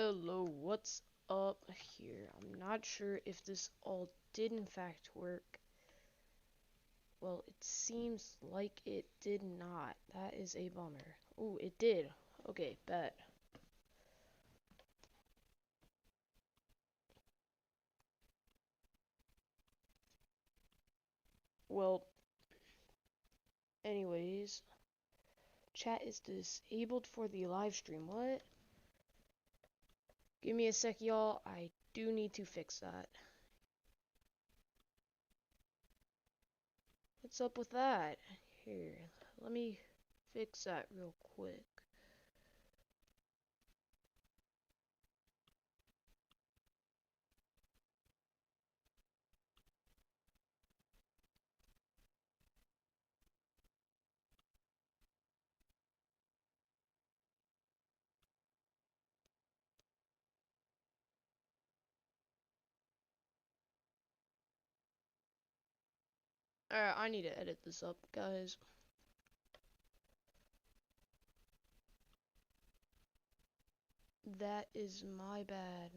Hello, what's up here? I'm not sure if this all did in fact work. Well, it seems like it did not. That is a bummer. Ooh, it did. Okay, bet. Well, anyways, chat is disabled for the live stream. What? Give me a sec, y'all. I do need to fix that. What's up with that? Here, let me fix that real quick. Alright, I need to edit this up, guys. That is my bad.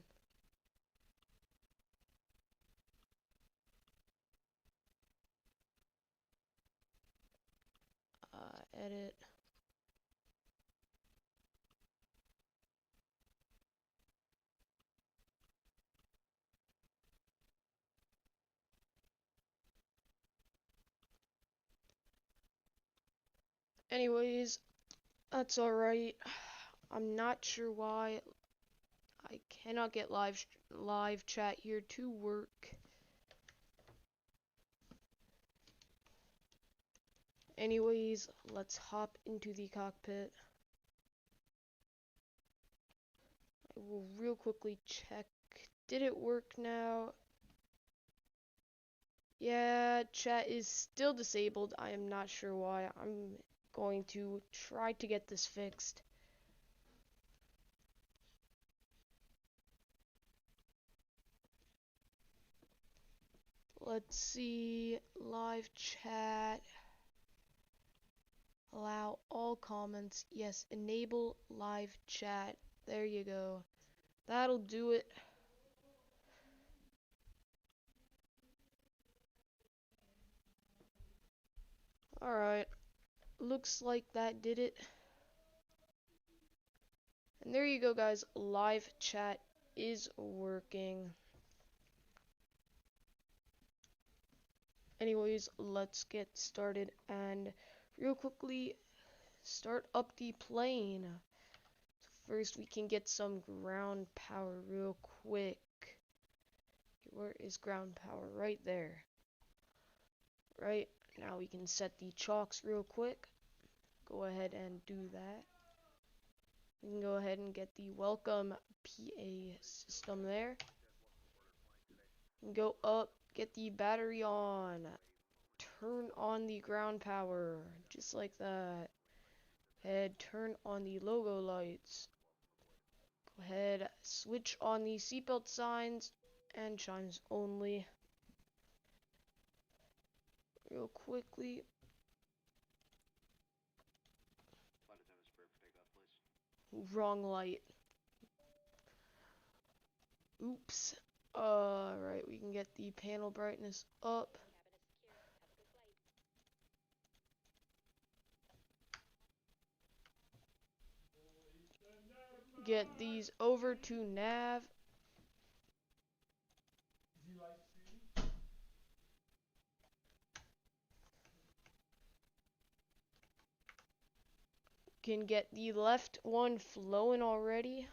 Edit. Anyways, that's alright. I'm not sure why I cannot get live chat here to work. Anyways, let's hop into the cockpit. I will real quickly check. Did it work now? Yeah, chat is still disabled. I am not sure why. I'm going to try to get this fixed. Let's see. Live chat. Allow all comments. Yes, enable live chat. There you go. That'll do it. Alright. Looks like that did it. And there you go, guys. Live chat is working. Anyways, let's get started and real quickly start up the plane. So first, we can get some ground power real quick. Where is ground power? Right there. Right, now we can set the chocks real quick. Go ahead and do that. We can go ahead and get the welcome PA system there. Go up, get the battery on. Turn on the ground power, just like that. Head, turn on the logo lights. Go ahead, switch on the seatbelt signs and chimes only. Real quickly. Wrong light. Oops. Alright, we can get the panel brightness up. Get these over to nav. Can get the left one flowing already.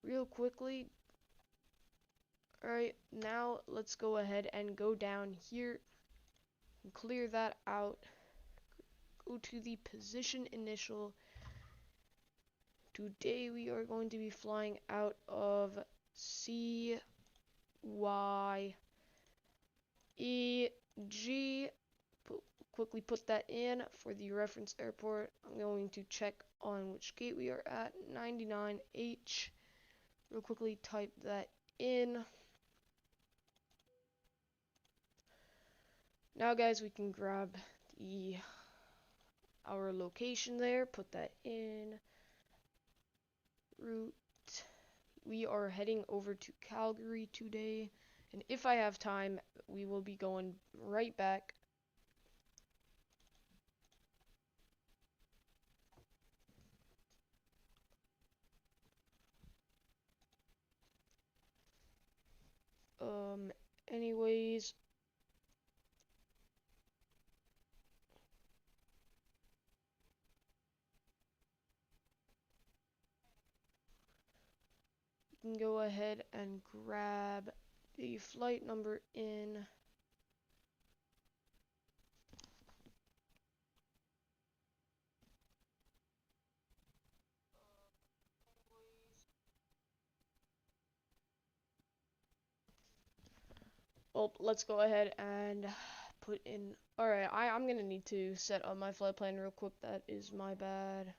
Real quickly. Alright, now let's go ahead and go down here and clear that out. Go to the position initial. Today we are going to be flying out of CYEG. Quickly put that in for the reference airport. I'm going to check on which gate we are at, 99H. Real quickly type that in. Now guys, we can grab our location there, put that in. route. We are heading over to Calgary today, and if I have time, we will be going right back. Anyways, you can go ahead and grab the flight number in. Well, let's go ahead and put in. Alright, I'm gonna need to set up my flight plan real quick. That is my bad.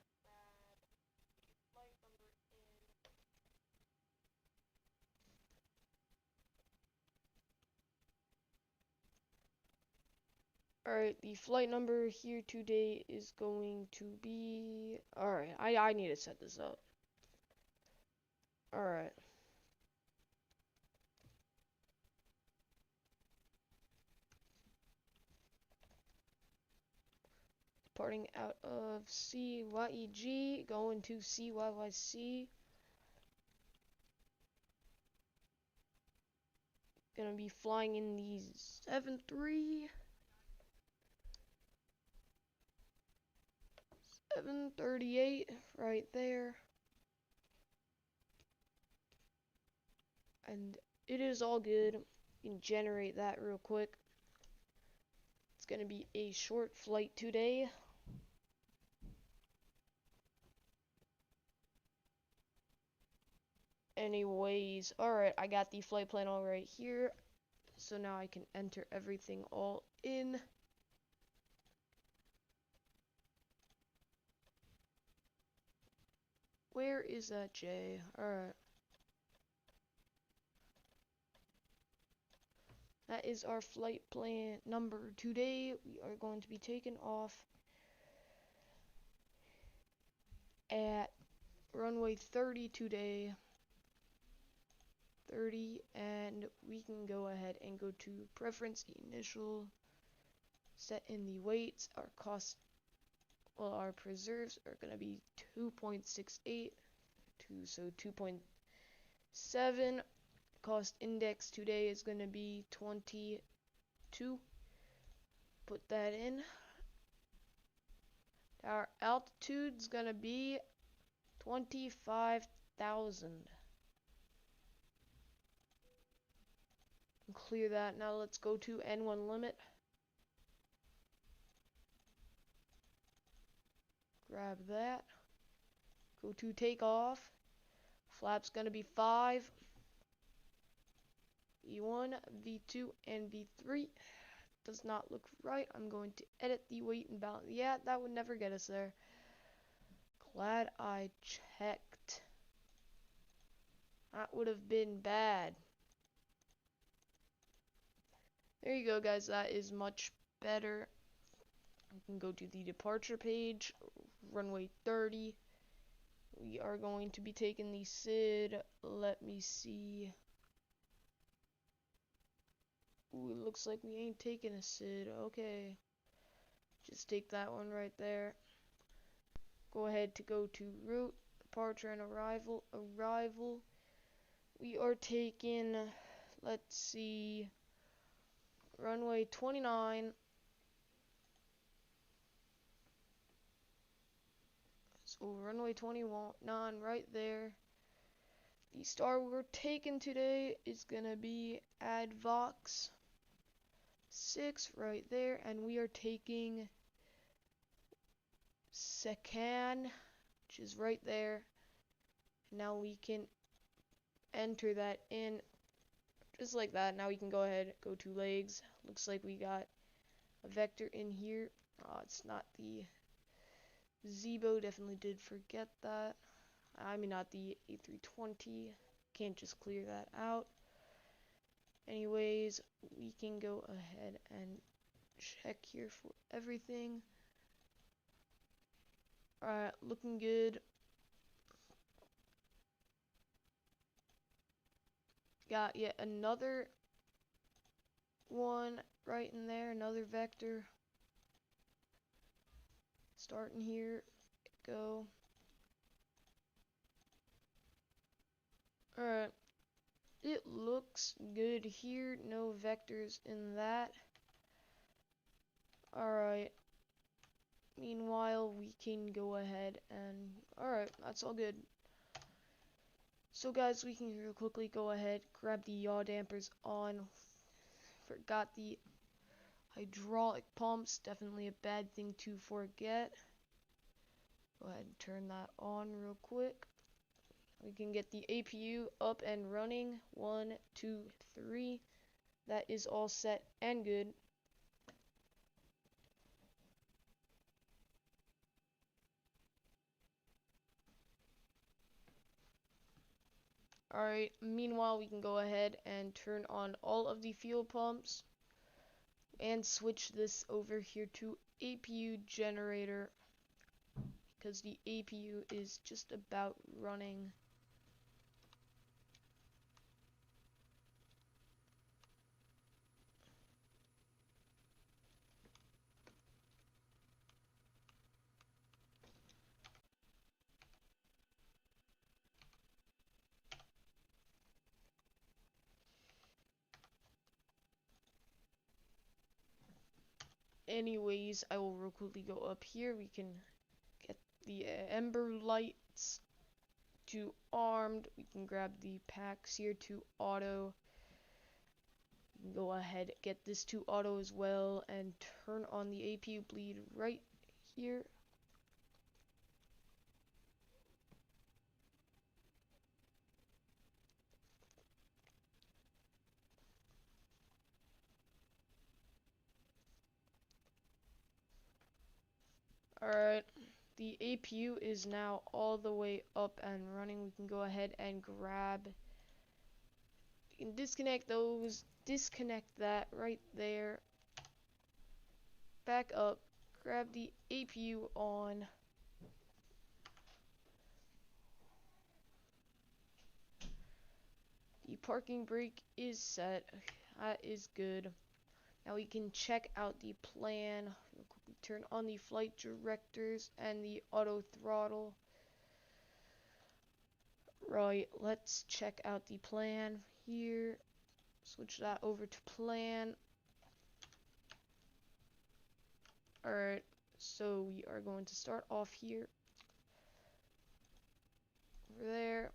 Alright, the flight number here today is going to be... Alright, I need to set this up. Alright. Departing out of CYEG, going to CYYC. Gonna be flying in the 7-3. 738 right there. And it is all good. You can generate that real quick. It's gonna be a short flight today. Anyways, alright, I got the flight plan all right here. So now I can enter everything all in. Where is that J? Alright. That is our flight plan number today. We are going to be taking off at runway 30 today. 30, and we can go ahead and go to preference initial, set in the weights. Our cost, well, our preserves are going to be 2.68 so 2.7. Cost index today is going to be 22. Put that in. Our altitude is going to be 25,000. Clear that. Now let's go to N1 limit. Grab that. Go to takeoff. Flap's gonna be 5. V1, V2, and V3. Does not look right. I'm going to edit the weight and balance. Yeah, that would never get us there. Glad I checked. That would have been bad. There you go, guys. That is much better. We can go to the departure page. Runway 30. We are going to be taking the SID. Let me see. Ooh, it looks like we ain't taking a SID. Okay. Just take that one right there. Go ahead to go to route, departure, and arrival. Arrival. We are taking, let's see, runway 29. So runway 29 right there. The star we're taking today is gonna be Advox 6 right there, and we are taking Secan, which is right there. Now we can enter that in just like that. Now we can go ahead, go to legs. Looks like we got a vector in here. It's not the Zibo, definitely did forget that. I mean, not the A320. Can't just clear that out. Anyways, we can go ahead and check here for everything. Alright, looking good. Got yet another one right in there, another vector. Starting here, go. Alright, it looks good here, no vectors in that. Alright, meanwhile we can go ahead and, alright, that's all good. So guys, we can real quickly go ahead, grab the yaw dampers on. Forgot the hydraulic pumps, definitely a bad thing to forget. Go ahead and turn that on real quick. We can get the APU up and running. 1, 2, 3. That is all set and good. Alright, meanwhile we can go ahead and turn on all of the fuel pumps and switch this over here to APU generator because the APU is just about running. Anyways, I will real quickly go up here. We can get the ember lights to armed. We can grab the packs here to auto. We can go ahead, get this to auto as well, and turn on the APU bleed right here. Alright, the APU is now all the way up and running. We can go ahead and grab, you can disconnect those, disconnect that right there, back up, grab the APU on. The parking brake is set, that is good. Now we can check out the plan. We'll quickly turn on the flight directors and the auto throttle. Right, let's check out the plan here. Switch that over to plan. Alright, so we are going to start off here. Over there.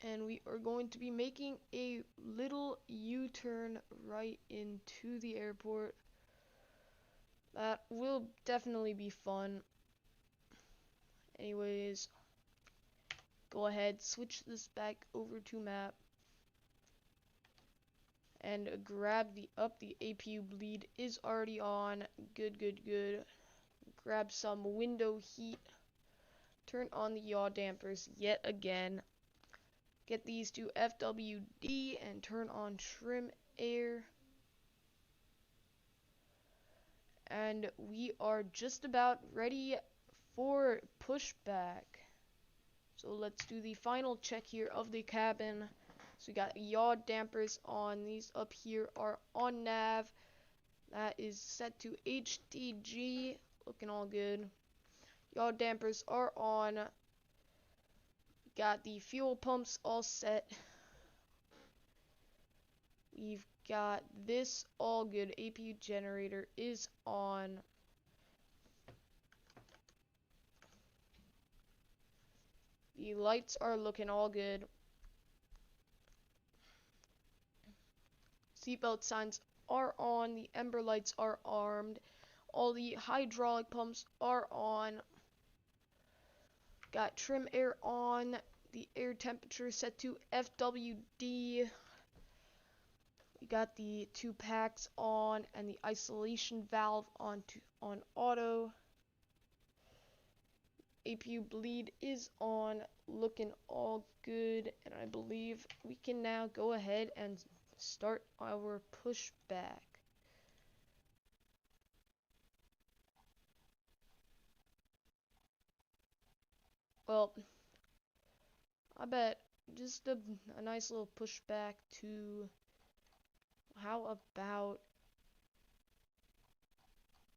And we are going to be making a little U-turn right into the airport. That will definitely be fun. Anyways, go ahead, switch this back over to map. And grab the APU bleed is already on. Good, good, good. Grab some window heat. Turn on the yaw dampers yet again. Get these to FWD and turn on trim air. And we are just about ready for pushback. So let's do the final check here of the cabin. So we got yaw dampers on. These up here are on nav. That is set to HDG. Looking all good. Yaw dampers are on. Got the fuel pumps all set. We've got this all good. APU generator is on. The lights are looking all good. Seatbelt signs are on. The ember lights are armed. All the hydraulic pumps are on. Got trim air on. The air temperature set to FWD. We got the 2 packs on and the isolation valve on auto. APU bleed is on, looking all good, and I believe we can now go ahead and start our pushback. Well, I bet just a nice little pushback to, how about,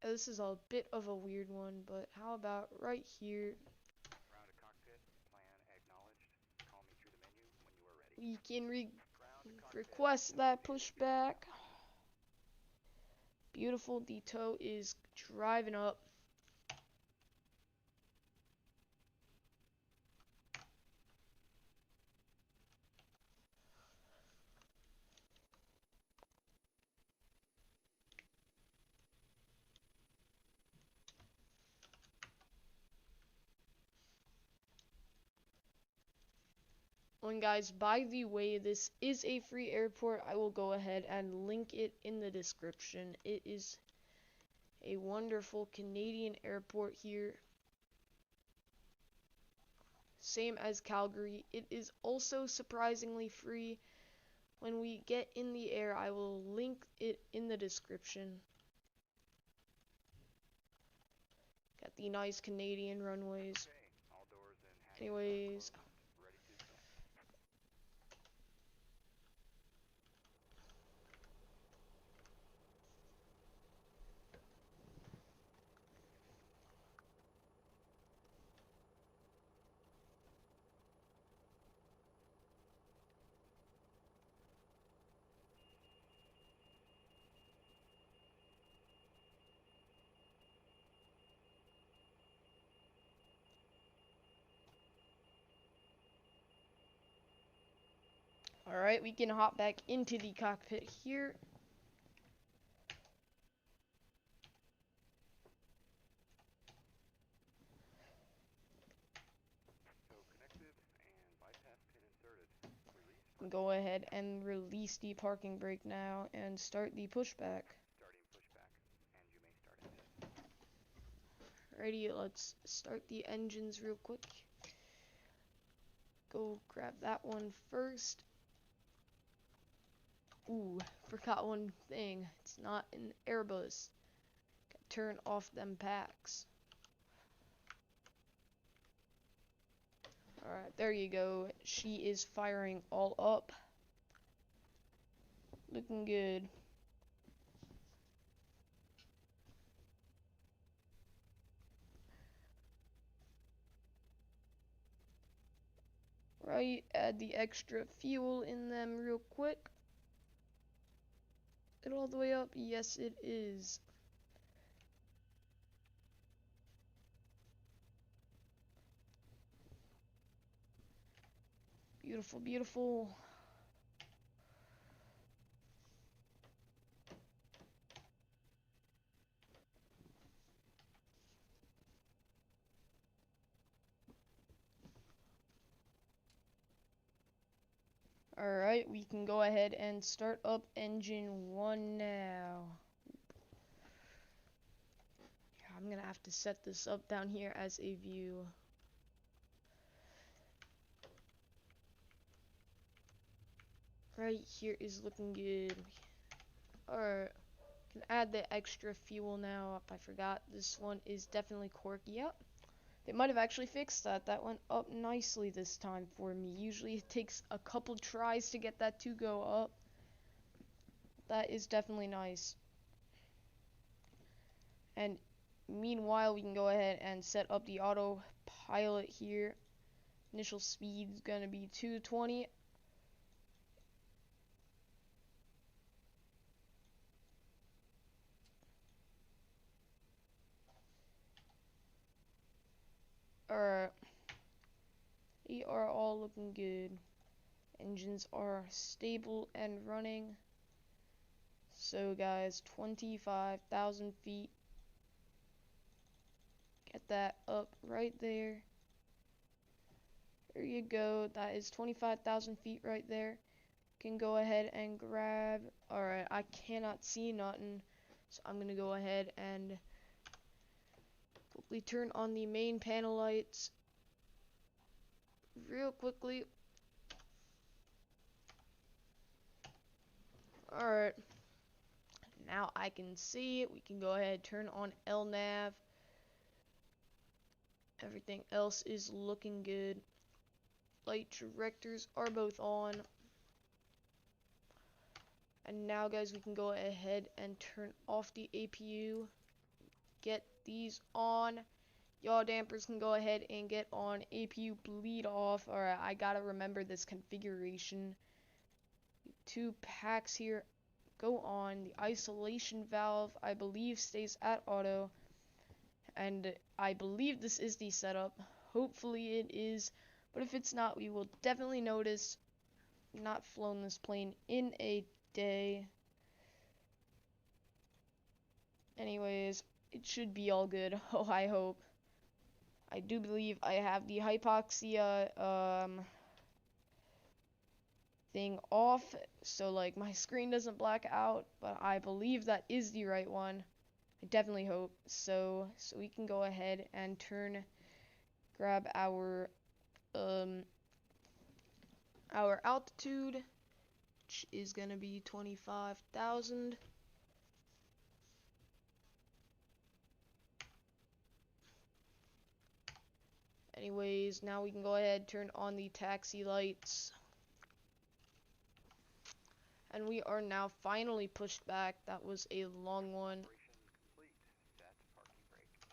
this is a bit of a weird one, but how about right here, we can request that pushback. Beautiful, the tow is driving up. And guys, by the way, this is a free airport. I will go ahead and link it in the description. It is a wonderful Canadian airport here. Same as Calgary. It is also surprisingly free. When we get in the air, I will link it in the description. Got the nice Canadian runways. Anyways. Alright, we can hop back into the cockpit here. Go ahead and release the parking brake now and start the pushback. Alrighty, let's start the engines real quick. Go grab that one first. Ooh, forgot one thing. It's not an Airbus. Gotta turn off them packs. Alright, there you go. She is firing all up. Looking good. Right, add the extra fuel in them real quick. It all the way up? Yes, it is. Beautiful, beautiful. Alright, we can go ahead and start up engine 1 now. I'm gonna have to set this up down here as a view. Right here is looking good. Alright, can add the extra fuel now. I forgot this one is definitely corky. Yep. They might have actually fixed that. That went up nicely this time for me. Usually it takes a couple tries to get that to go up. That is definitely nice. And meanwhile, we can go ahead and set up the autopilot here. Initial speed is going to be 220. Alright. They are all looking good. Engines are stable and running. So guys, 25,000 feet. Get that up right there. There you go. That is 25,000 feet right there. Can go ahead and grab. Alright, I cannot see nothing. So I'm going to go ahead and quickly turn on the main panel lights. Real quickly. Alright. Now I can see it. We can go ahead and turn on LNAV. Everything else is looking good. Light directors are both on. And now, guys, we can go ahead and turn off the APU. Get these on. Yaw dampers can go ahead and get on. APU bleed off. Alright, I gotta remember this configuration. 2 packs here go on. The isolation valve, I believe, stays at auto. And I believe this is the setup. Hopefully it is. But if it's not, we will definitely notice. Not flown this plane in a day. Anyways, it should be all good. Oh, I hope. I do believe I have the hypoxia thing off, so like my screen doesn't black out, but I believe that is the right one. I definitely hope so. So we can go ahead and grab our altitude, which is gonna be 25,000. Anyways, now we can go ahead, turn on the taxi lights. And we are now finally pushed back. That was a long one.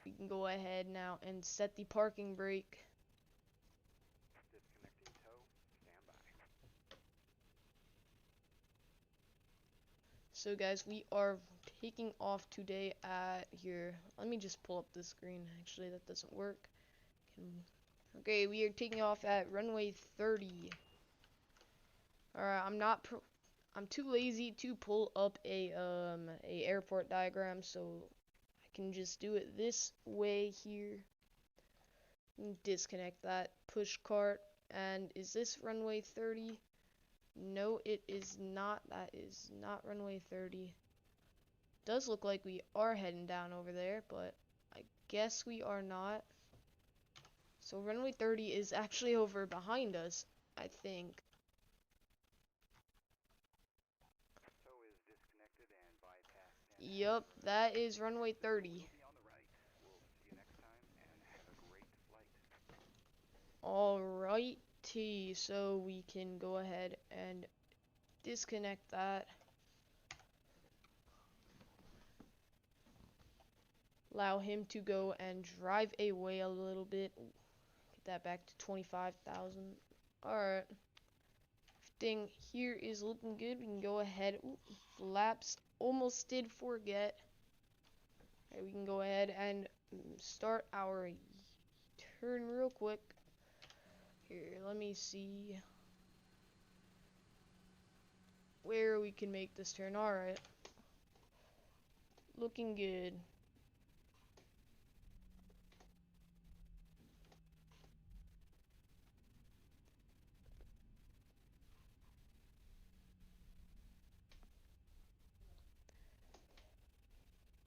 We can go ahead now and set the parking brake. So guys, we are taking off today at here. Let me just pull up the screen. Actually, that doesn't work. Okay, we are taking off at runway 30. Alright, I'm too lazy to pull up a airport diagram, so I can just do it this way here. Disconnect that push cart. And is this runway 30? No, it is not. That is not runway 30. Does look like we are heading down over there, but I guess we are not. So runway 30 is actually over behind us, I think. Yup, that is runway 30. Alrighty, so we can go ahead and disconnect that. Allow him to go and drive away a little bit. Get that back to 25,000. Alright. Everything here is looking good. We can go ahead. Ooh, flaps almost did forget. Alright, we can go ahead and start our turn real quick. Here, let me see where we can make this turn. Alright. Looking good.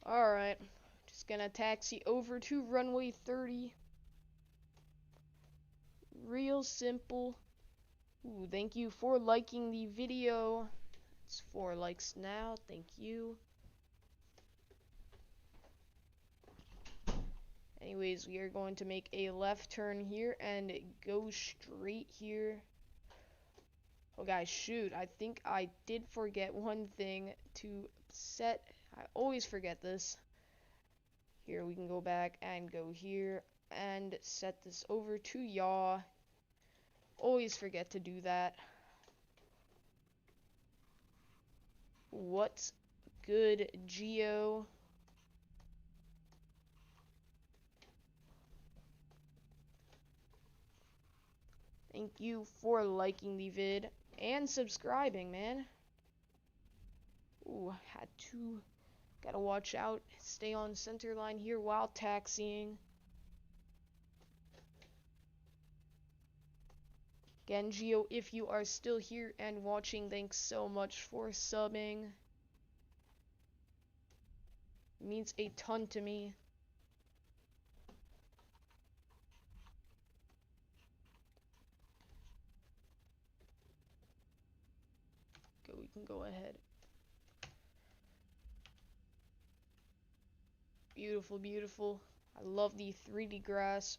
Alright. Just gonna taxi over to runway 30. Real simple. Ooh, thank you for liking the video. It's 4 likes now. Thank you. Anyways, we are going to make a left turn here and go straight here. Oh guys, shoot, I think I did forget one thing to set. I always forget this. Here, we can go back and go here and set this over to yaw. Always forget to do that. What's good, Geo? Thank you for liking the vid and subscribing, man. Ooh, gotta watch out. Stay on center line here while taxiing. Again, Geo, if you are still here and watching, thanks so much for subbing. It means a ton to me. We can go ahead. Beautiful, beautiful. I love the 3D grass.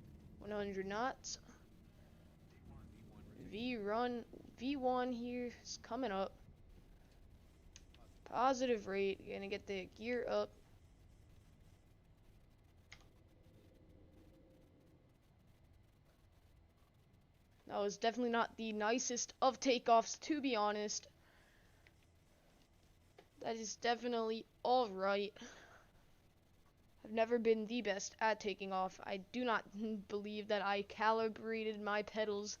100 knots. V1 here is coming up. Positive rate. Gonna get the gear up. That was definitely not the nicest of takeoffs, to be honest. That is definitely alright. I've never been the best at taking off. I do not believe that I calibrated my pedals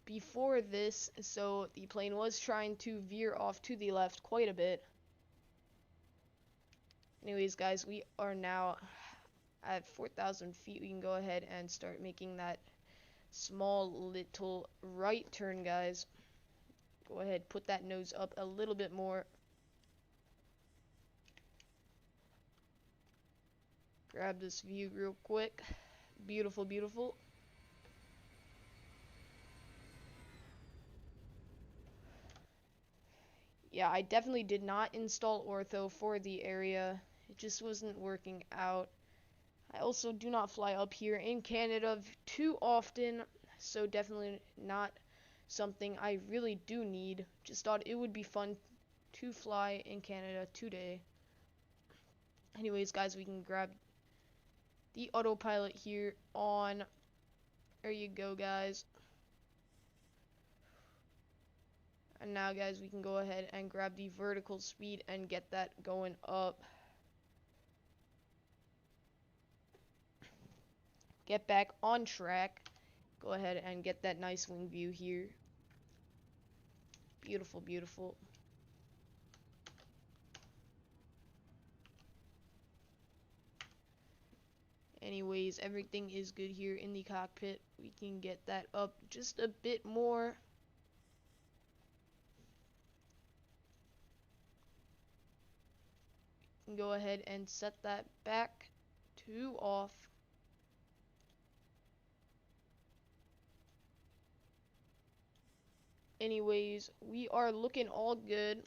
before this, so the plane was trying to veer off to the left quite a bit. Anyways, guys, we are now at 4,000 feet. We can go ahead and start making that small little right turn, guys. Go ahead, put that nose up a little bit more. Grab this view real quick. Beautiful, beautiful. Yeah, I definitely did not install ortho for the area. It just wasn't working out. I also do not fly up here in Canada too often, so definitely not something I really do need. Just thought it would be fun to fly in Canada today. Anyways, guys, we can grab the autopilot here on. There you go, guys. And now, guys, we can go ahead and grab the vertical speed and get that going up. Get back on track. Go ahead and get that nice wing view here. Beautiful, beautiful. Anyways, everything is good here in the cockpit. We can get that up just a bit more. We can go ahead and set that back to off. Anyways, we are looking all good.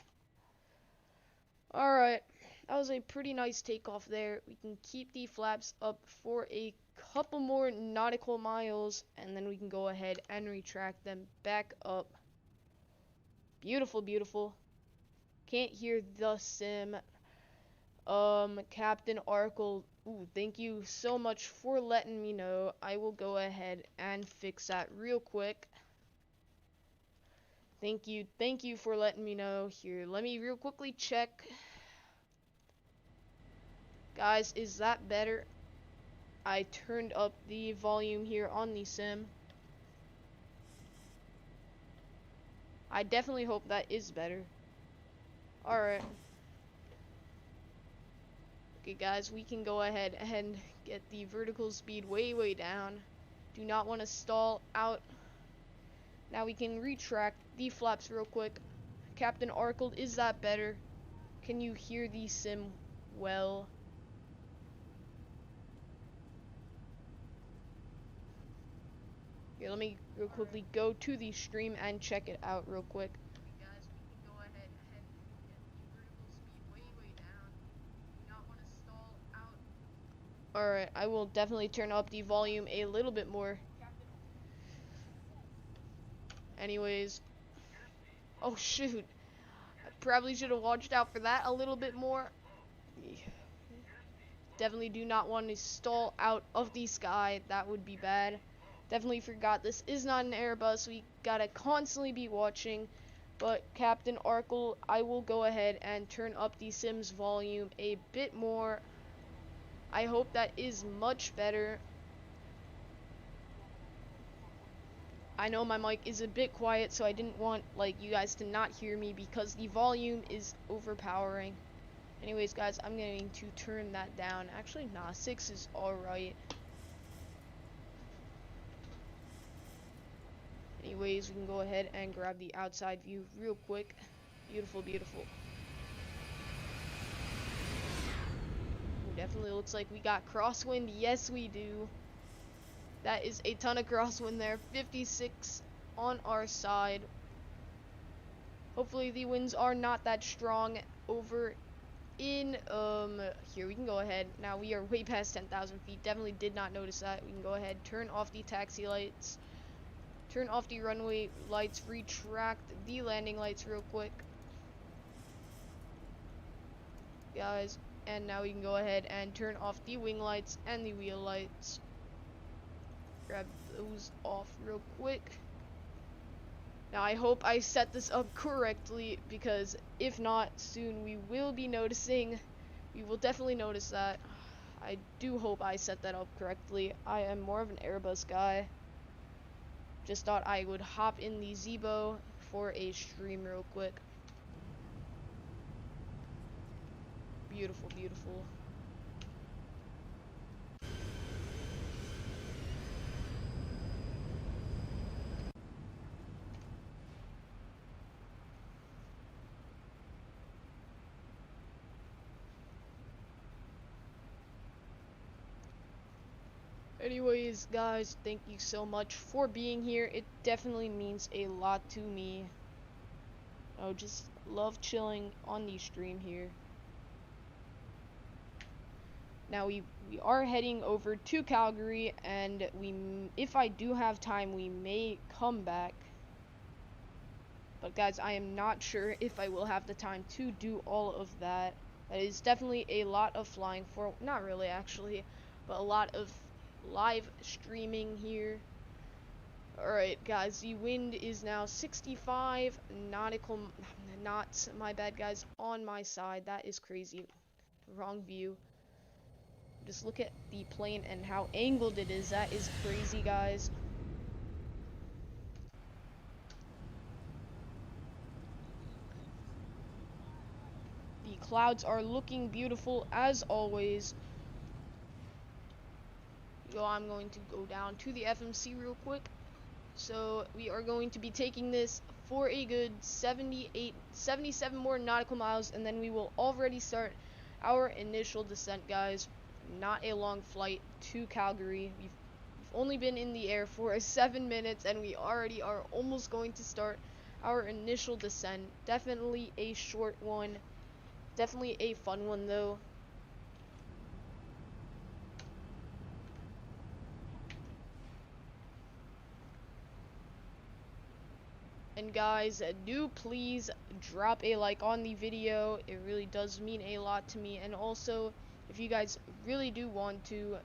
Alright, that was a pretty nice takeoff there. We can keep the flaps up for a couple more nautical miles, and then we can go ahead and retract them back up. Beautiful, beautiful. Can't hear the sim. Captain Arkle, ooh, thank you so much for letting me know. I will go ahead and fix that real quick. Thank you for letting me know. Here, let me real quickly check. Guys, is that better? I turned up the volume here on the sim. I definitely hope that is better. Alright. Okay, guys, we can go ahead and get the vertical speed way, way down. Do not want to stall out. Now we can retract the flaps real quick. Captain Arkle, is that better? Can you hear the sim well? Here, let me real quickly go to the stream and check it out real quick. Okay, guys, we can go ahead and get the vertical speed way, way down. Do not want to stall out. Alright, I will definitely turn up the volume a little bit more. Anyways. Oh, shoot. I probably should have watched out for that a little bit more. Definitely do not want to stall out of the sky. That would be bad. Definitely forgot this is not an Airbus. We gotta constantly be watching. But Captain Arkle, I will go ahead and turn up the sim's volume a bit more. I hope that is much better. I know my mic is a bit quiet, so I didn't want you guys to not hear me because the volume is overpowering. Anyways, guys, I'm going to turn that down. Actually, nah, 6 is alright. Anyways, we can go ahead and grab the outside view real quick. Beautiful, beautiful. Ooh, definitely looks like we got crosswind. Yes, we do. That is a ton of crosswind there. 56 on our side. Hopefully the winds are not that strong over in here we can go ahead. Now we are way past 10,000 feet. Definitely did not notice that. We can go ahead, turn off the taxi lights, turn off the runway lights, retract the landing lights real quick, guys. And now we can go ahead and turn off the wing lights and the wheel lights. Grab those off real quick. Now I hope I set this up correctly, because if not, soon we will be noticing. We will definitely notice that. I do hope I set that up correctly. I am more of an Airbus guy. Just thought I would hop in the Zibo for a stream real quick. Beautiful, beautiful. Anyways, guys, thank you so much for being here. It definitely means a lot to me. I just love chilling on the stream here. Now we are heading over to Calgary, and if I do have time, we may come back. But guys, I am not sure if I will have the time to do all of that. That is definitely a lot of flying for, not really actually, but a lot of live streaming here. Alright guys, the wind is now 65 nautical knots, my bad guys, on my side. That is crazy. Wrong view. Just look at the plane and how angled it is. That is crazy, guys. The clouds are looking beautiful as always. So I'm going to go down to the FMC real quick. So we are going to be taking this for a good 77 more nautical miles, and then we will already start our initial descent, guys. Not a long flight to Calgary. We've only been in the air for 7 minutes, and we already are almost going to start our initial descent. Definitely a short one. Definitely a fun one, though. And guys, do please drop a like on the video. It really does mean a lot to me. And also, if you guys really do want to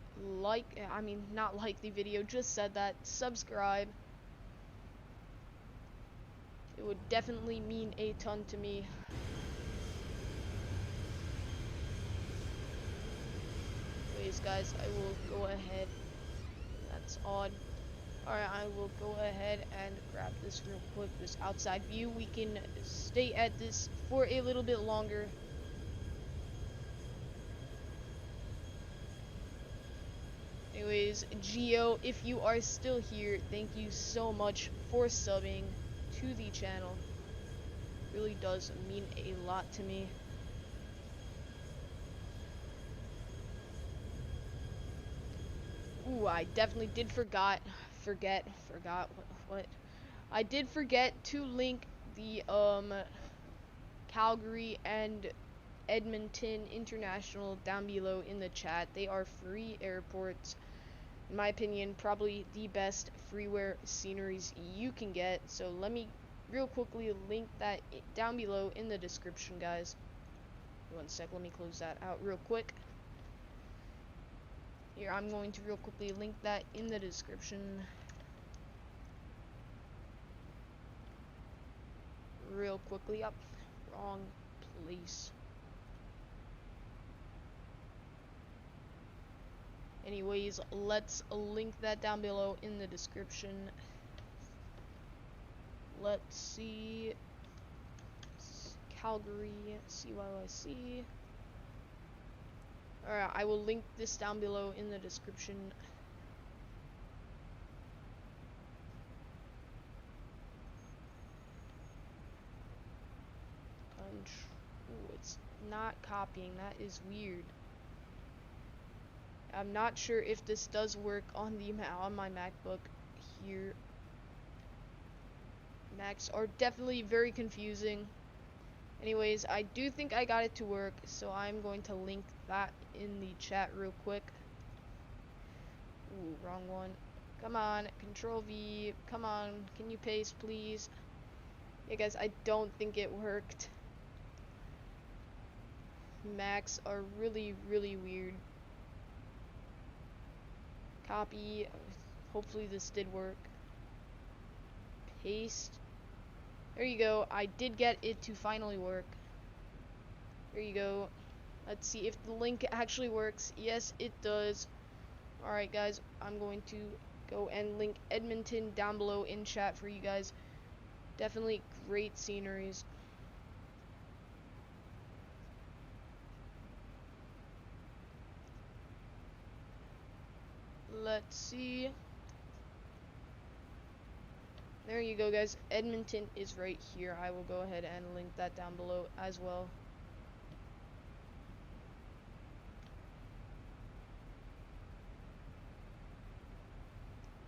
not like the video, just said that, subscribe. It would definitely mean a ton to me. Anyways, guys, I will go ahead. That's odd. Alright, I will go ahead and grab this real quick, this outside view. We can stay at this for a little bit longer. Anyways, Geo, if you are still here, thank you so much for subbing to the channel. Really does mean a lot to me. Ooh, I definitely did forget what I did forget to link the Calgary and Edmonton International down below in the chat. They are free airports. In my opinion, probably the best freeware sceneries you can get. So let me real quickly link that down below in the description, guys. One sec, let me close that out real quick. Here, I'm going to real quickly link that in the description. Real quickly. Up. Wrong place. Anyways, let's link that down below in the description. Let's see. Calgary, CYYC. Alright, I will link this down below in the description. Ooh, it's not copying. That is weird. I'm not sure if this does work on my MacBook here. Macs are definitely very confusing. Anyways, I do think I got it to work, so I'm going to link that in the chat real quick. Ooh, wrong one. Come on, Control V. Come on, can you paste, please? Yeah, guys, I don't think it worked. Macs are really, really weird. Copy. Hopefully this did work. Paste. There you go. I did get it to finally work. There you go. Let's see if the link actually works. Yes, it does. Alright, guys. I'm going to go and link Edmonton down below in chat for you guys. Definitely great sceneries. Let's see. There you go, guys. Edmonton is right here. I will go ahead and link that down below as well.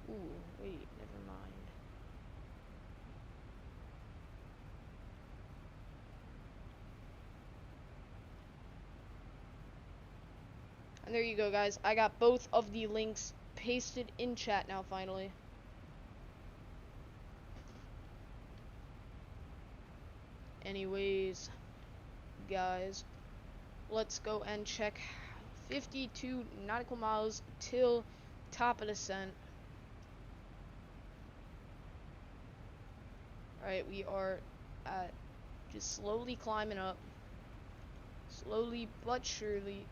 Ooh, wait, never mind. And there you go, guys. I got both of the links pasted in chat now, finally. Anyways, guys, let's go and check 52 nautical miles till top of descent. Alright, we are at just slowly climbing up. Slowly but surely.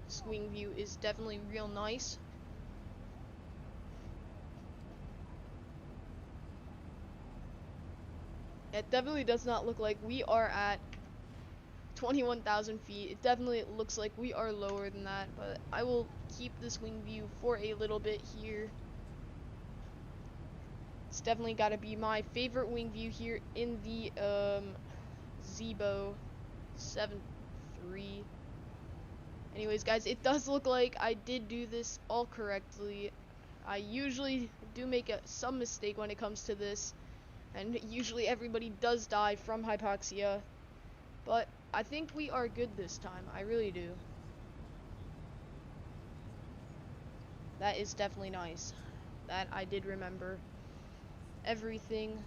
Swing view is definitely real nice. It definitely does not look like we are at 21,000 feet. It definitely looks like we are lower than that, but I will keep this wing view for a little bit here. It's definitely got to be my favorite wing view here in the Zibo 7.3. Anyways, guys, it does look like I did do this all correctly. I usually do make some mistake when it comes to this, and usually everybody does die from hypoxia, but I think we are good this time. I really do. That is definitely nice. That I did remember everything.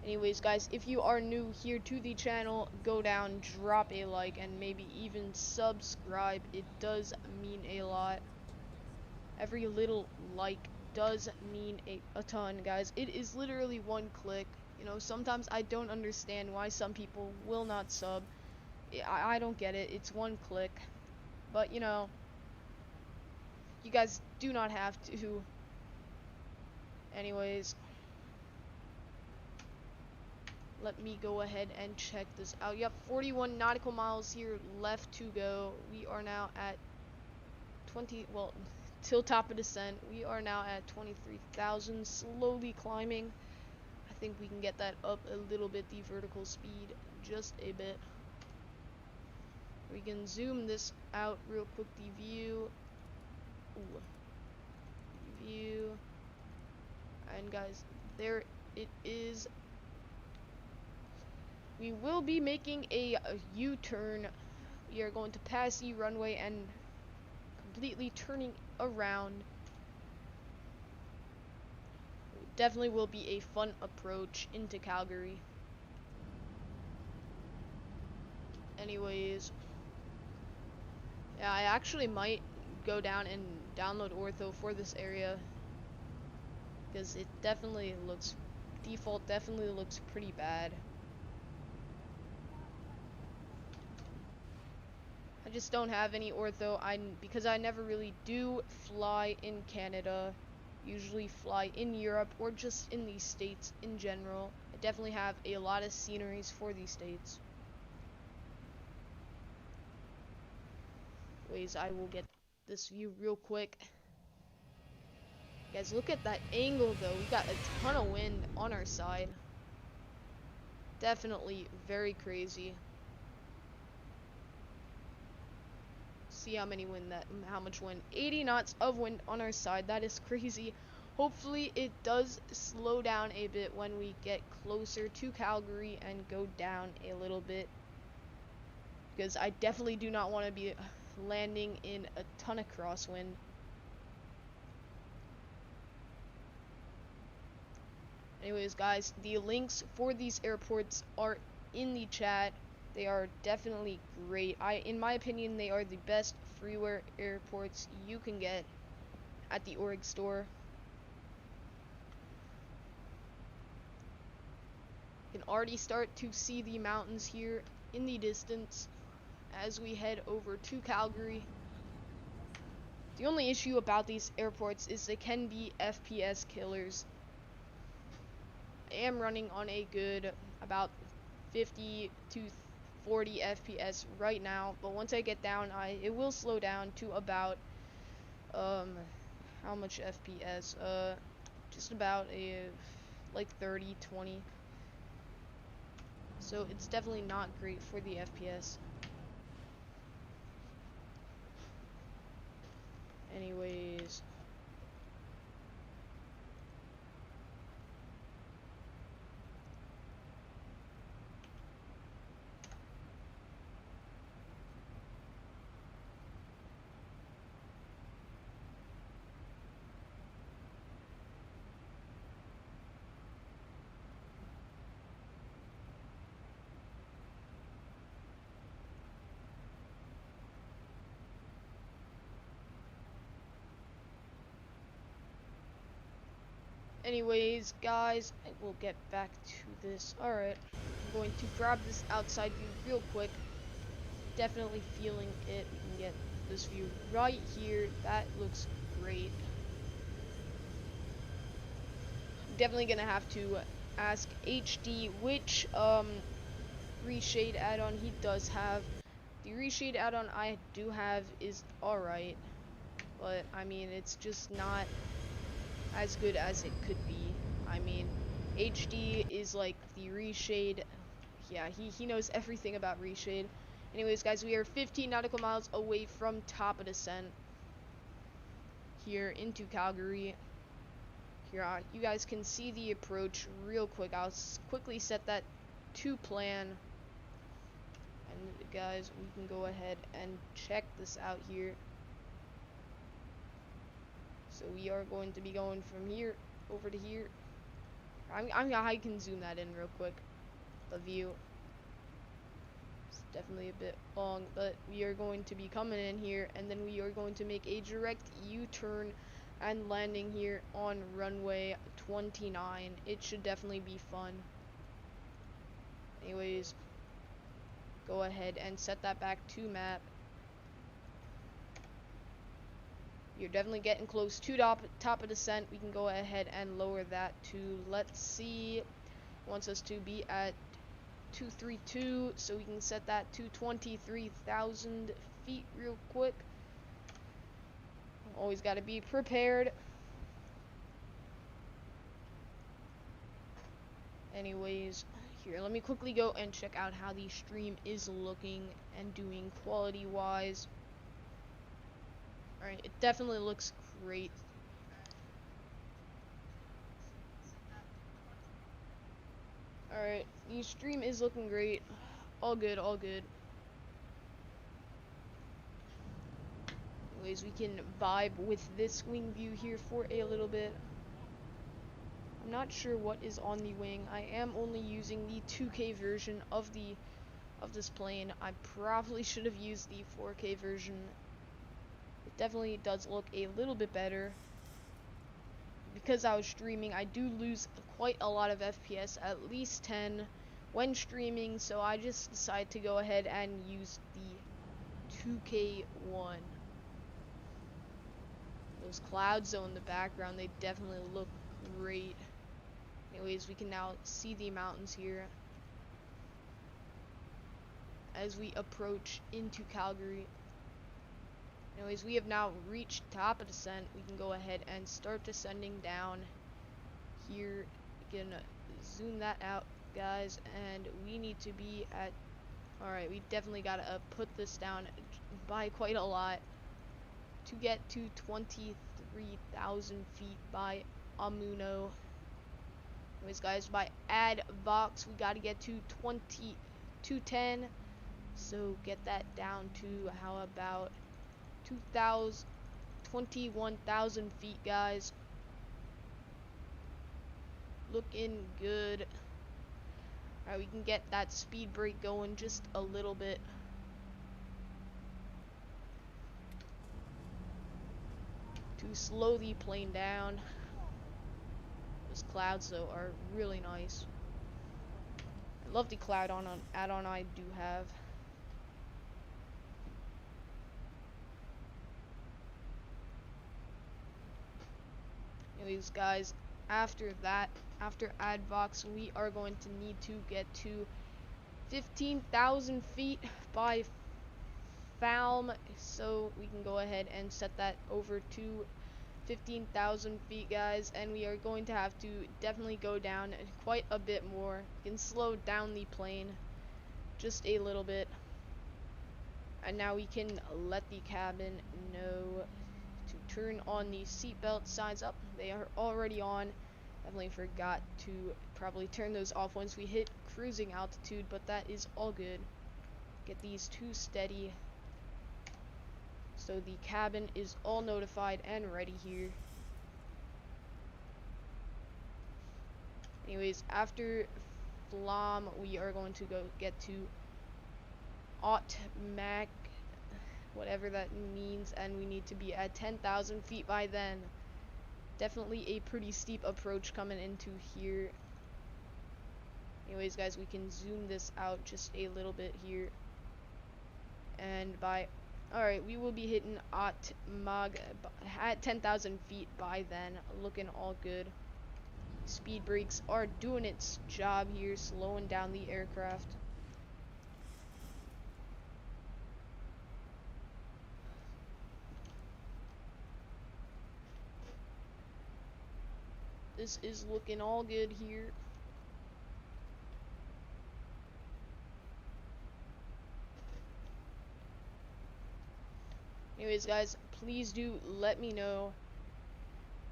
Anyways, guys, if you are new here to the channel, go down, drop a like, and maybe even subscribe. It does mean a lot. Every little like does mean a ton, guys. It is literally one click. You know, sometimes I don't understand why some people will not sub. I don't get it. It's one click. But, you know, you guys do not have to. Anyways, let me go ahead and check this out. Yep, 41 nautical miles here left to go. We are now at 20, well, till top of descent. We are now at 23,000, slowly climbing. I think we can get that up a little bit, the vertical speed, just a bit. We can zoom this out real quick, the view. Ooh. View. And guys, there it is. We will be making a U-turn. We are going to pass the runway and completely turning around. It definitely will be a fun approach into Calgary. Anyways, yeah, I actually might go down and download ortho for this area, because it definitely looks, default definitely looks pretty bad. I just don't have any ortho, because I never really do fly in Canada, usually fly in Europe or just in the States in general. I definitely have a lot of sceneries for these states. Anyways, I will get this view real quick. Guys, look at that angle though. We got a ton of wind on our side. Definitely very crazy. see how much wind. 80 knots of wind on our side. That is crazy. Hopefully it does slow down a bit when we get closer to Calgary and go down a little bit, because I definitely do not want to be landing in a ton of crosswind. Anyways, guys, the links for these airports are in the chat. They are definitely great. In my opinion, they are the best freeware airports you can get at the org store. You can already start to see the mountains here in the distance as we head over to Calgary. The only issue about these airports is they can be FPS killers. I am running on a good about 50 to 40 FPS right now, but once I get down, it will slow down to about how much FPS? Just about like 30, 20. So it's definitely not great for the FPS. Anyways, guys, I will get back to this. Alright, I'm going to grab this outside view real quick. Definitely feeling it. We can get this view right here. That looks great. I'm definitely gonna have to ask HD which reshade add-on he does have. The reshade add-on I do have is alright, but I mean, it's just not as good as it could be. I mean, HD is like the reshade. Yeah, he knows everything about reshade. Anyways, guys, we are 15 nautical miles away from top of descent here into Calgary. Here, you guys can see the approach real quick. I'll quickly set that to plan. And guys, we can go ahead and check this out here. So we are going to be going from here over to here. I can zoom that in real quick. The view. It's definitely a bit long, but we are going to be coming in here, and then we are going to make a direct U-turn and landing here on runway 29. It should definitely be fun. Anyways, go ahead and set that back to map. You're definitely getting close to top of descent. We can go ahead and lower that to, let's see, wants us to be at 232, so we can set that to 23,000 feet real quick. Always got to be prepared. Anyways, here, let me quickly go and check out how the stream is looking and doing quality wise. Alright, it definitely looks great. Alright, the stream is looking great. All good, all good. Anyways, we can vibe with this wing view here for a little bit. I'm not sure what is on the wing. I am only using the 2K version of this plane. I probably should have used the 4K version. It definitely does look a little bit better. Because I was streaming, I do lose quite a lot of FPS, at least 10 when streaming, so I just decided to go ahead and use the 2K one. Those clouds though in the background, they definitely look great. Anyways, we can now see the mountains here as we approach into Calgary. Anyways, we have now reached top of descent. We can go ahead and start descending down here. We can zoom that out, guys, and we need to be at, alright, we definitely gotta put this down by quite a lot to get to 23,000 feet by Amuno. Anyways, guys, by Advox, we gotta get to 2210. So get that down to how about 21,000 feet, guys. Looking good. Alright, we can get that speed brake going just a little bit. To slow the plane down. Those clouds, though, are really nice. I love the cloud add-on I do have. Anyways, guys, after that, after Advox, we are going to need to get to 15,000 feet by Falm, so we can go ahead and set that over to 15,000 feet, guys, and we are going to have to definitely go down quite a bit more. We can slow down the plane just a little bit, and now we can let the cabin know to turn on the seatbelt signs up. They are already on. Definitely forgot to probably turn those off once we hit cruising altitude, but that is all good. Get these two steady. So the cabin is all notified and ready here. Anyways, after Flam, we are going to go get to Otmac, whatever that means, and we need to be at 10,000 feet by then. Definitely a pretty steep approach coming into here. Anyways, guys, we can zoom this out just a little bit here. And by, alright, we will be hitting Otmag at 10,000 feet by then. Looking all good. Speed brakes are doing its job here, slowing down the aircraft. This is looking all good here. Anyways, guys, please do let me know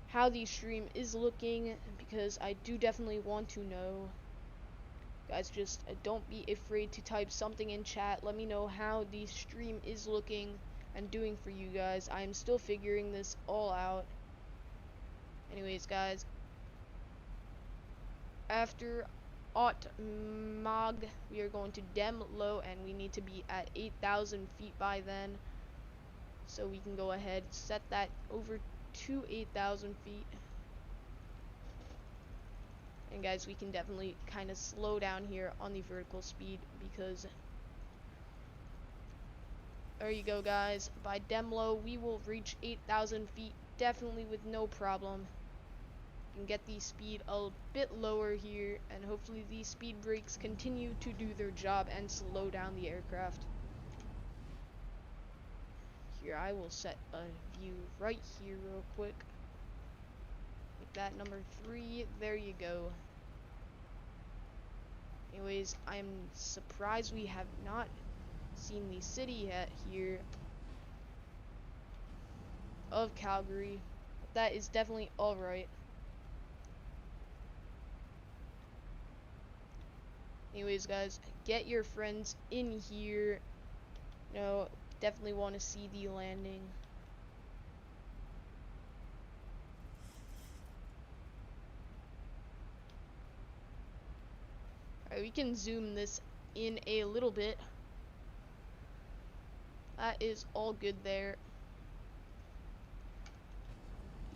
how the stream is looking, because I do definitely want to know. Guys, just don't be afraid to type something in chat. Let me know how the stream is looking and doing for you guys. I am still figuring this all out. Anyways, guys, after Otmag, we are going to dem low, and we need to be at 8,000 feet by then. So we can go ahead, set that over to 8,000 feet. And guys, we can definitely kind of slow down here on the vertical speed, because there you go, guys. By Demlo, we will reach 8,000 feet definitely with no problem. You can get the speed a bit lower here, and hopefully these speed brakes continue to do their job and slow down the aircraft. Here, I will set a view right here real quick. Make that number 3. There you go. Anyways, I'm surprised we have not seen the city yet here of Calgary. But that is definitely alright. Anyways, guys, get your friends in here. You know, definitely want to see the landing. Alright, we can zoom this in a little bit. That is all good there.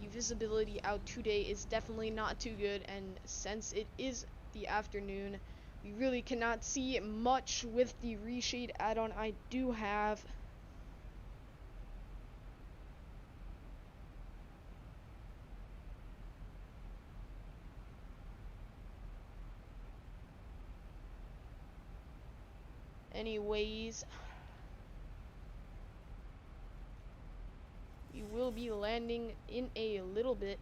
The visibility out today is definitely not too good, and since it is the afternoon, we really cannot see much with the reshade add-on I do have. Anyways, we will be landing in a little bit.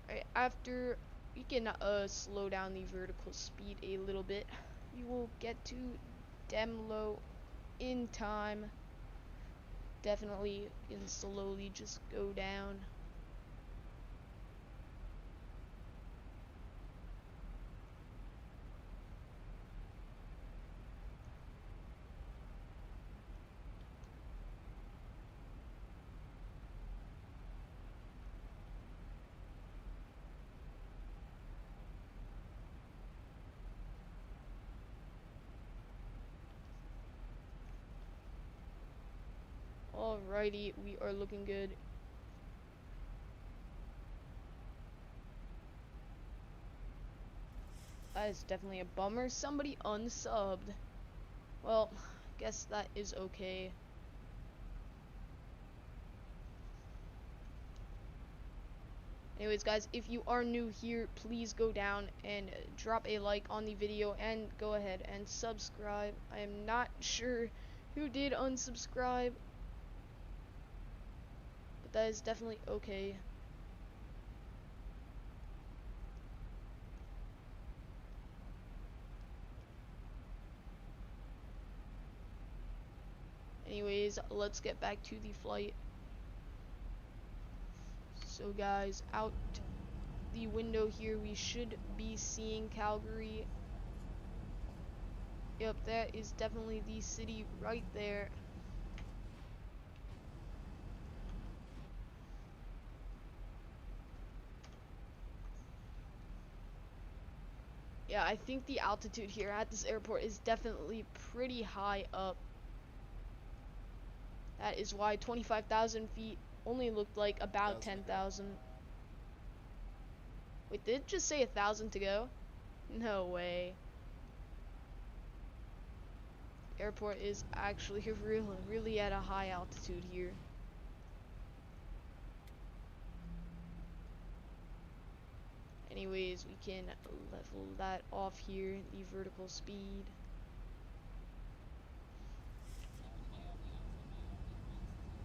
Alright, after we can slow down the vertical speed a little bit, we will get to damn low in time. Definitely can slowly just go down. Alrighty, we are looking good. That is definitely a bummer. Somebody unsubbed. Well, guess that is okay. Anyways, guys, if you are new here, please go down and drop a like on the video and go ahead and subscribe. I am not sure who did unsubscribe, but that is definitely okay. Anyways, let's get back to the flight. So guys, out the window here, we should be seeing Calgary. Yep, that is definitely the city right there. Yeah, I think the altitude here at this airport is definitely pretty high up. That is why 25,000 feet only looked like about 10,000. Wait, did it just say 1,000 to go? No way. Airport is actually really at a high altitude here. Anyways, we can level that off here, the vertical speed.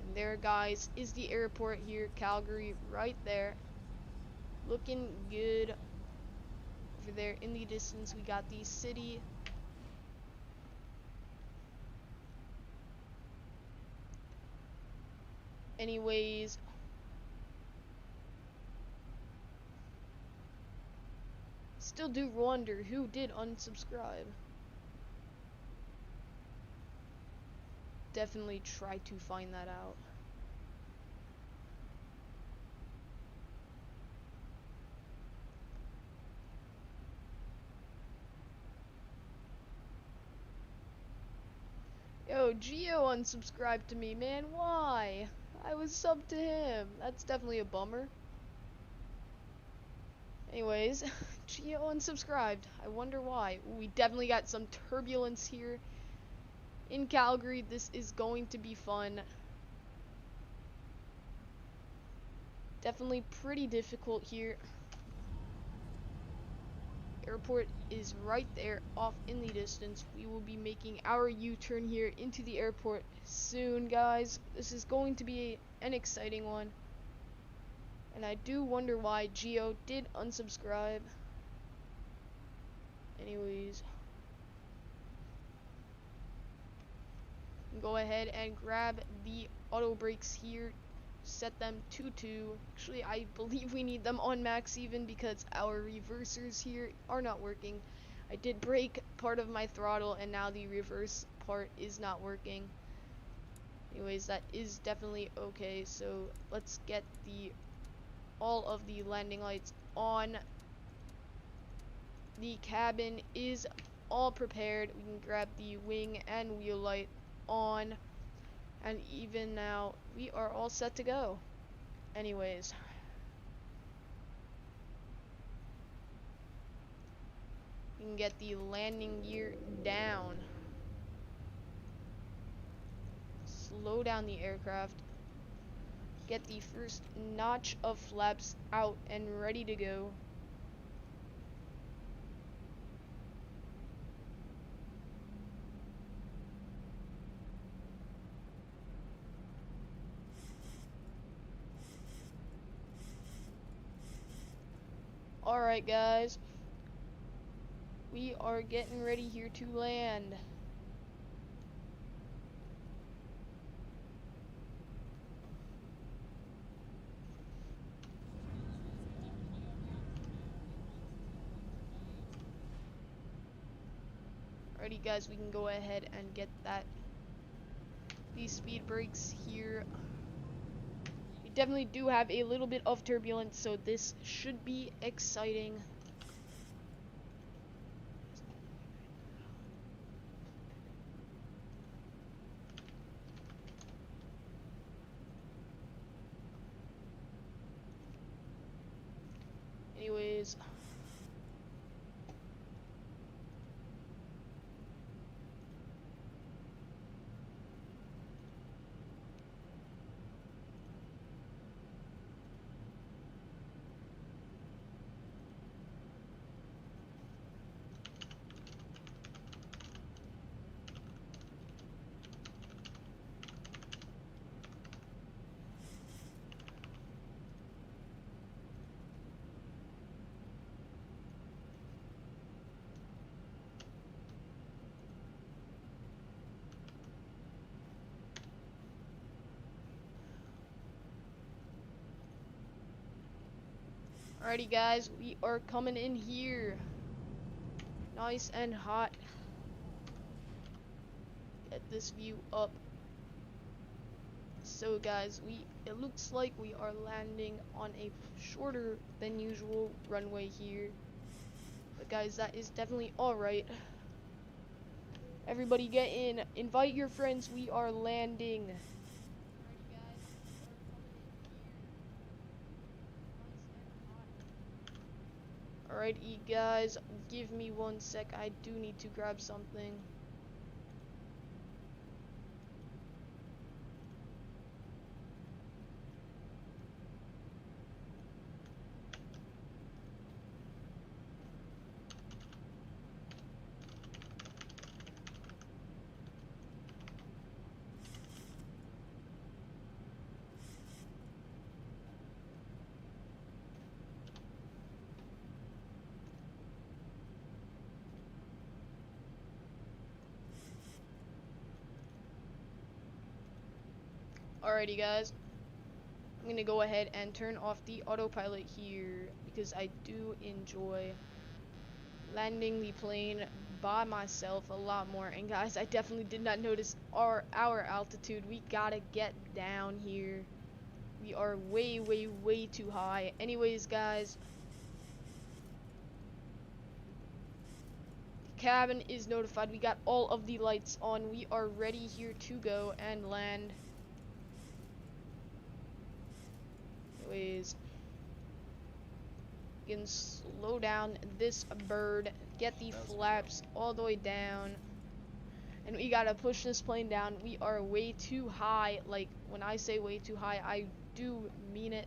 And there, guys, is the airport here, Calgary, right there. Looking good. Over there in the distance, we got the city. Anyways, still do wonder who did unsubscribe. Definitely try to find that out. Yo, Geo unsubscribed to me, man. Why? I was subbed to him. That's definitely a bummer. Anyways, Geo unsubscribed. I wonder why. Ooh, we definitely got some turbulence here in Calgary. This is going to be fun. Definitely pretty difficult here. Airport is right there off in the distance. We will be making our U-turn here into the airport soon, guys. This is going to be an exciting one. And I do wonder why Geo did unsubscribe. Anyways, go ahead and grab the auto brakes here. Set them to 2. Actually, I believe we need them on max even because our reversers here are not working. I did break part of my throttle and now the reverse part is not working. Anyways, that is definitely okay. So let's get all of the landing lights on. The cabin is all prepared. We can grab the wing and wheel light on. And even now, we are all set to go. Anyways. We can get the landing gear down. Slow down the aircraft. Get the first notch of flaps out and ready to go. Alright, guys. We are getting ready here to land. Alrighty guys, we can go ahead and get these speed brakes here. We definitely do have a little bit of turbulence, so this should be exciting. Anyways, alrighty guys, we are coming in here. Nice and hot. Get this view up. So guys, it looks like we are landing on a shorter than usual runway here. But guys, that is definitely alright. Everybody get in. Invite your friends. We are landing. Alrighty guys, give me 1 sec. I do need to grab something. Alrighty guys, I'm gonna go ahead and turn off the autopilot here because I do enjoy landing the plane by myself a lot more. And guys, I definitely did not notice our altitude. We gotta get down here. We are way too high. Anyways guys, the cabin is notified. We got all of the lights on. We are ready here to go and land. Anyways, you can slow down this bird, get the flaps all the way down, and we gotta push this plane down. We are way too high. Like, when I say way too high, I do mean it.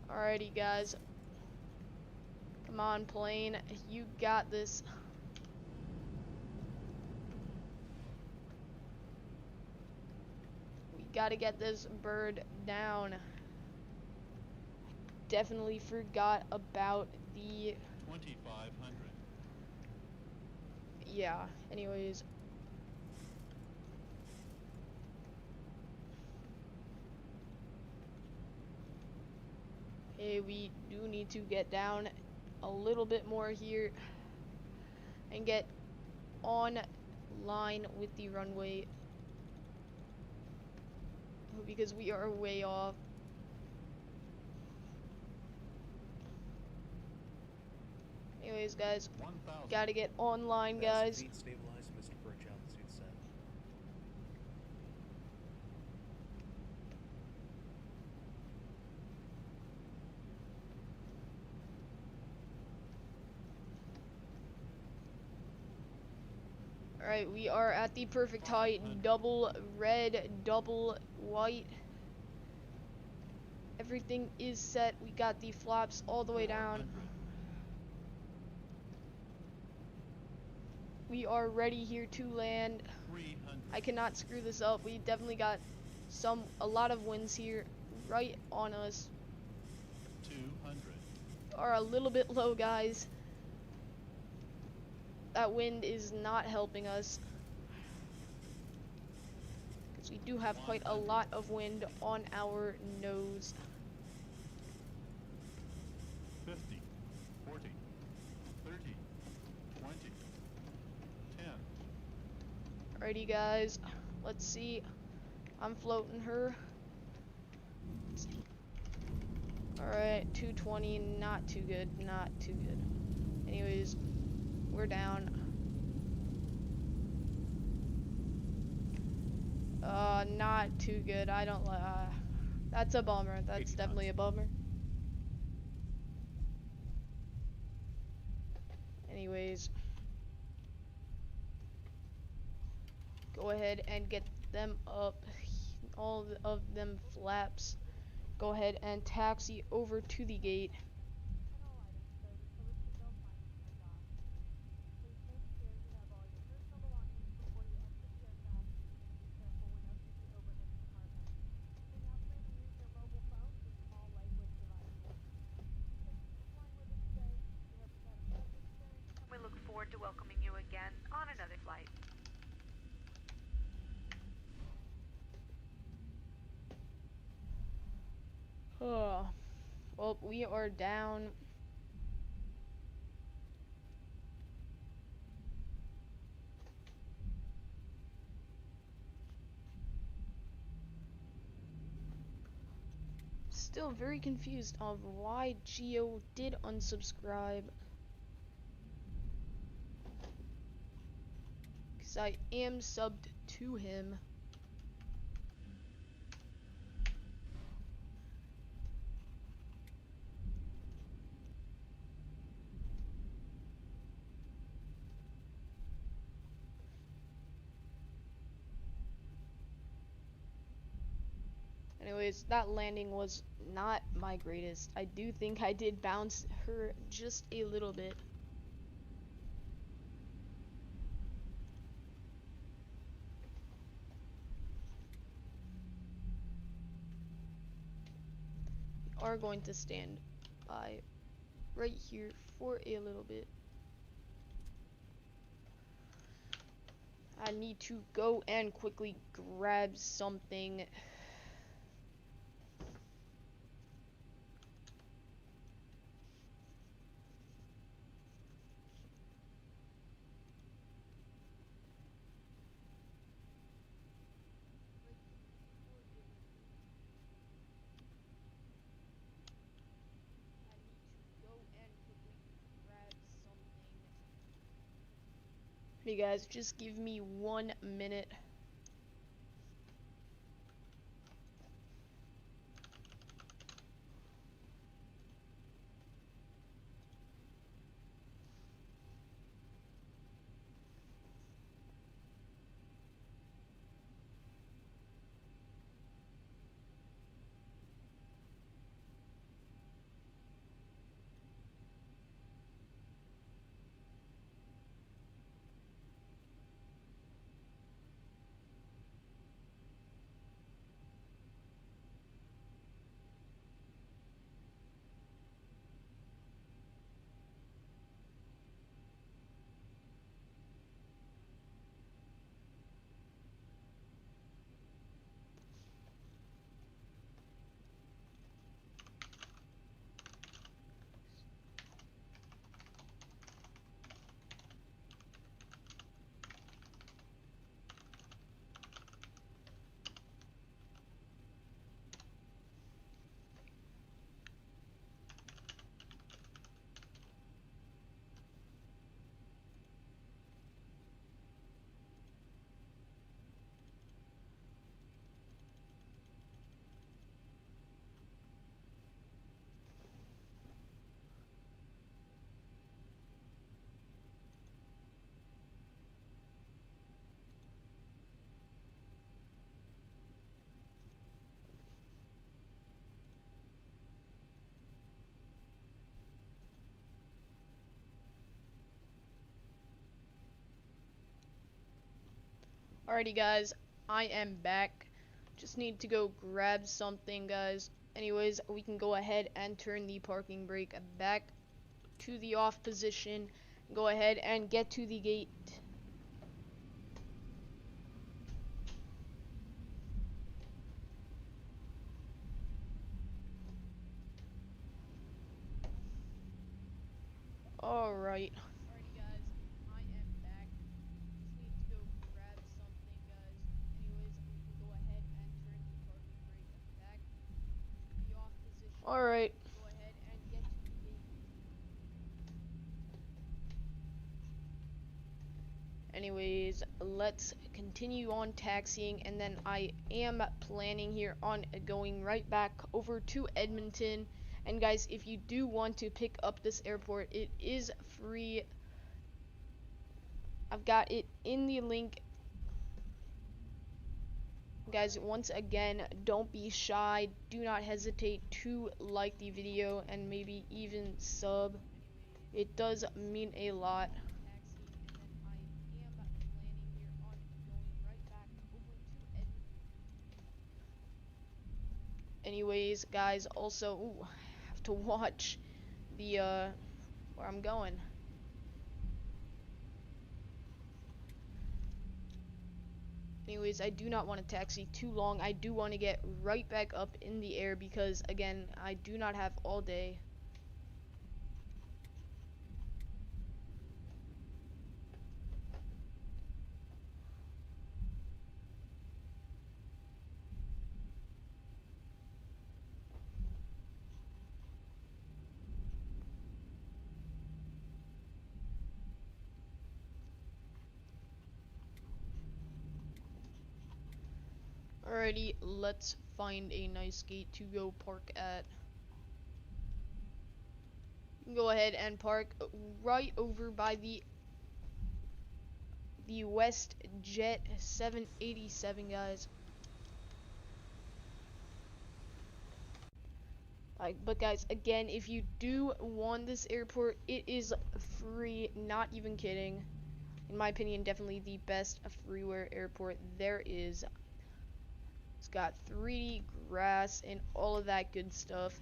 Alrighty guys, come on plane, you got this. Gotta get this bird down. Definitely forgot about the 2500. Yeah, anyways. Hey, we do need to get down a little bit more here and get on line with the runway, because we are way off. Anyways guys, gotta get online guys. Stabilized, Mr. Birch, altitude set. Alright, we are at the perfect height. Double red, double white. Everything is set. We got the flaps all the way down. We are ready here to land. I cannot screw this up. We definitely got a lot of winds here right on us. 200. Are a little bit low guys. That wind is not helping us, because we do have quite a lot of wind on our nose. Alrighty, guys. Let's see. I'm floating her. Alright, 220. Not too good. Not too good. Anyways, we're down. Not too good. I don't that's a bummer. That's 80 definitely a knots. bummer. Anyways, go ahead and get them up. All of them flaps. Go ahead and taxi over to the gate. We look forward to welcoming you again on another flight. Oh, well, we are down. Still very confused of why Geo did unsubscribe. Because I am subbed to him. Anyways, that landing was not my greatest. I do think I did bounce her just a little bit. We are going to stand by right here for a little bit. I need to go and quickly grab something. Hey guys, just give me 1 minute. Alrighty guys, I am back. Just need to go grab something, guys. Anyways, we can go ahead and turn the parking brake back to the off position. Go ahead and get to the gate. Alright. Alrighty guys, I am back. Just need to go grab something. Alright. Anyways, let's continue on taxiing, and then I am planning here on going right back over to Edmonton. And guys, if you do want to pick up this airport, it is free. I've got it in the link. Guys, once again, don't be shy. Do not hesitate to like the video and maybe even sub. It does mean a lot. Anyways, guys, also have to watch the where I'm going. Anyways, I do not want to taxi too long. I do want to get right back up in the air because, again, I do not have all day. Alrighty, let's find a nice gate to go park at. You can go ahead and park right over by the WestJet 787, guys. But guys, again, if you do want this airport, it is free, not even kidding. In my opinion, definitely the best freeware airport there is. It's got 3D grass and all of that good stuff.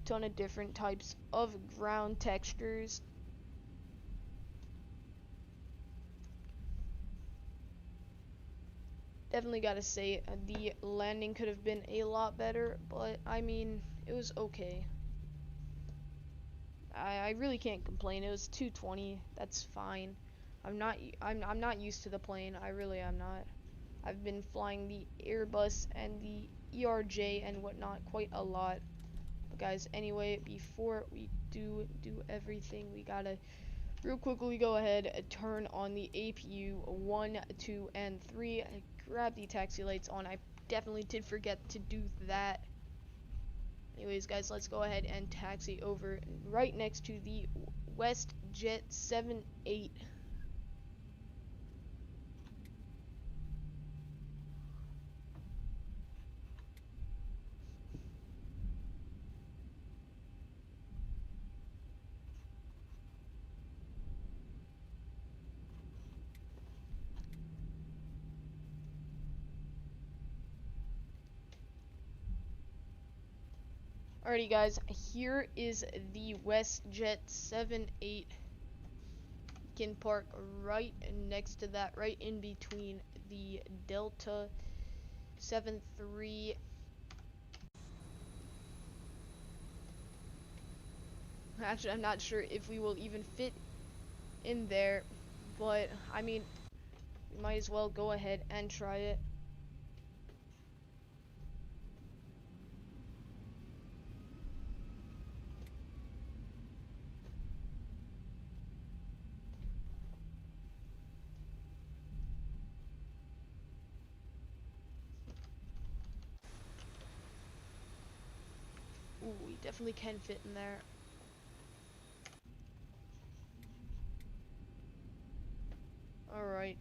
Ton of different types of ground textures. Definitely gotta say, the landing could have been a lot better, but I mean, it was okay. I really can't complain. It was 220. That's fine. I'm not used to the plane. I really am not. I've been flying the Airbus and the ERJ and whatnot quite a lot. But guys, anyway, before we do everything, we gotta real quickly go ahead and turn on the APU 1, 2, and 3. Grab the taxi lights on. I definitely did forget to do that. Anyways, guys, let's go ahead and taxi over right next to the WestJet 78. Alrighty, guys, here is the WestJet 78. You can park right next to that, right in between the Delta 73. Actually, I'm not sure if we will even fit in there, but I mean, we might as well go ahead and try it. Ooh, we definitely can fit in there. Alright.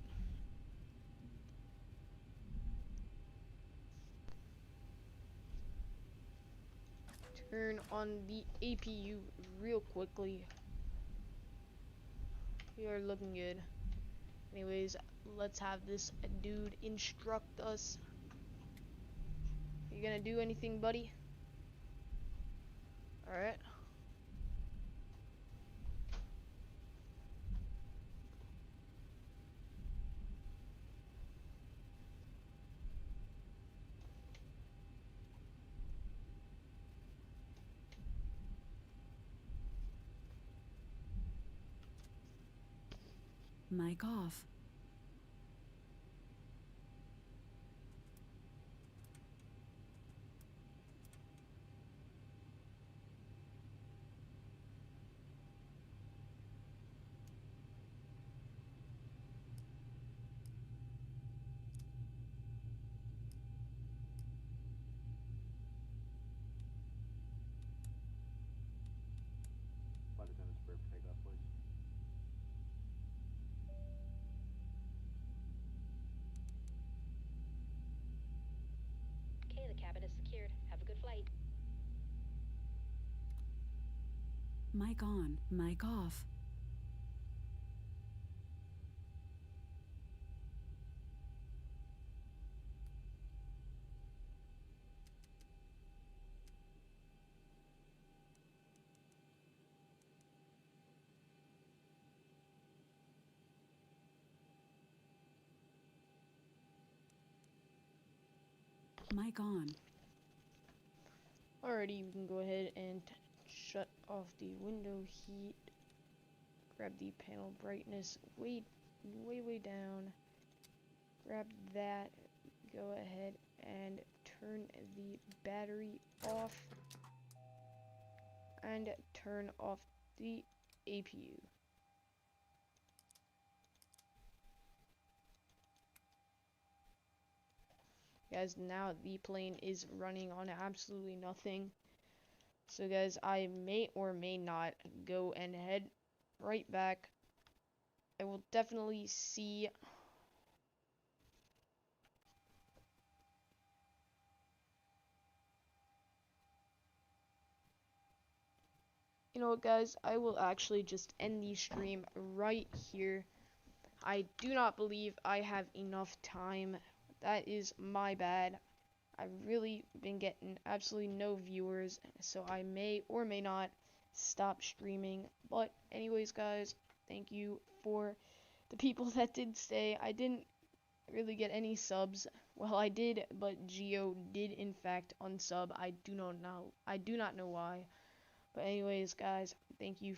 Turn on the APU real quickly. We are looking good. Anyways, let's have this dude instruct us. You gonna do anything, buddy? Alright. Mic off. cabin is secured. Have a good flight. Mic on, mic off. Mic on. Alrighty, we can go ahead and shut off the window heat. Grab the panel brightness way down. Grab that. Go ahead and turn the battery off. And turn off the APU. Guys, now the plane is running on absolutely nothing. So guys, I may or may not go and head right back. I will definitely see. You know what, guys, I will actually just end the stream right here. I do not believe I have enough time. That is my bad. I've really been getting absolutely no viewers, so I may or may not stop streaming. But anyways, guys, thank you for the people that did stay. I didn't really get any subs. Well, I did, but Geo did in fact unsub. I do not know why. But anyways, guys, thank you